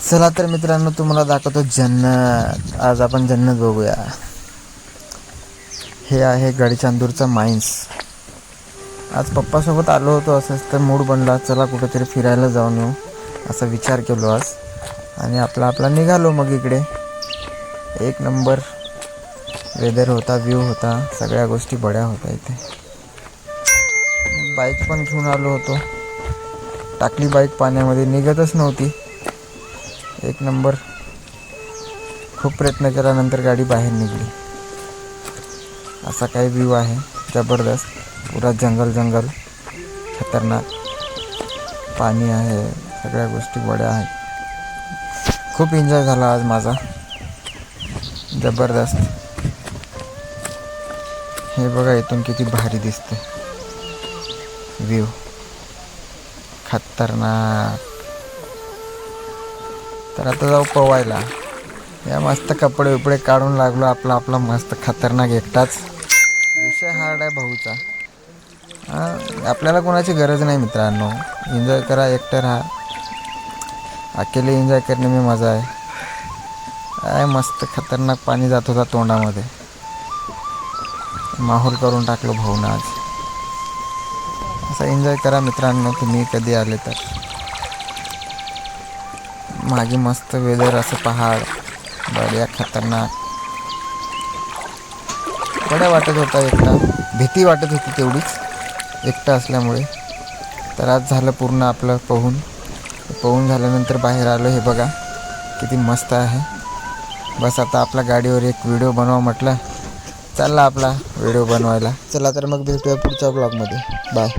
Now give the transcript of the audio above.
चला तर मित्रांनो, तुम्हाला दाखवतो जन्नत. आज आपण जन्नत बघूया. हे आहे गडचांदूरचा माइन्स. आज पप्पासोबत आलो होतो, असंच तर मूड बनला, चला कुठेतरी फिरायला जाऊन येऊ असा विचार केलो आज. आणि आपला निघालो मग इकडे. एक नंबर वेदर होता, व्ह्यू होता, सगळ्या गोष्टी बड्या होत्या इथे. बाईक पण घेऊन आलो होतो. टाकली बाईक पाण्यामध्ये, निघतच नव्हती. एक नंबर. खूप प्रयत्न केल्यानंतर गाडी बाहेर निघली. असा काही व्ह्यू आहे जबरदस्त. पुरा जंगल खतरनाक. पाणी आहे, सगळ्या गोष्टी बड्या आहेत. खूप एन्जॉय झाला आज माझा, जबरदस्त. हे बघा इथून किती भारी दिसते व्ह्यू, खतरनाक. तर आता जाऊ पोवायला. या मस्त कपडे उपडे काढून लागलो, आपला मस्त खतरनाक एकटाच. विषय हार्ड आहे भाऊचा. आपल्याला कोणाची गरज नाही मित्रांनो. एन्जॉय करा, एकटं राहा. अकेले एन्जॉय करणे में मजा आहे. काय मस्त खतरनाक पाणी जात होता तोंडामध्ये. माहोल करून टाकलो भाऊनं आज. असं एन्जॉय करा मित्रांनो, तुम्ही कधी आले तर. मागे मस्त वेदर, असं पहाड, बड्या खतरनाक. बड्या वाटत होता एकटा. भीती वाटत होती तेवढीच एकटा असल्यामुळे. तर आज झालं पूर्ण आपलं पोहून झाल्यानंतर बाहेर आलो. हे बघा किती मस्त आहे. बस आता आपल्या गाडीवर एक व्हिडिओ बनवा म्हटलं, चालला आपला व्हिडिओ बनवायला. चला तर मग भेटूया पुढच्या ब्लॉगमध्ये. बाय.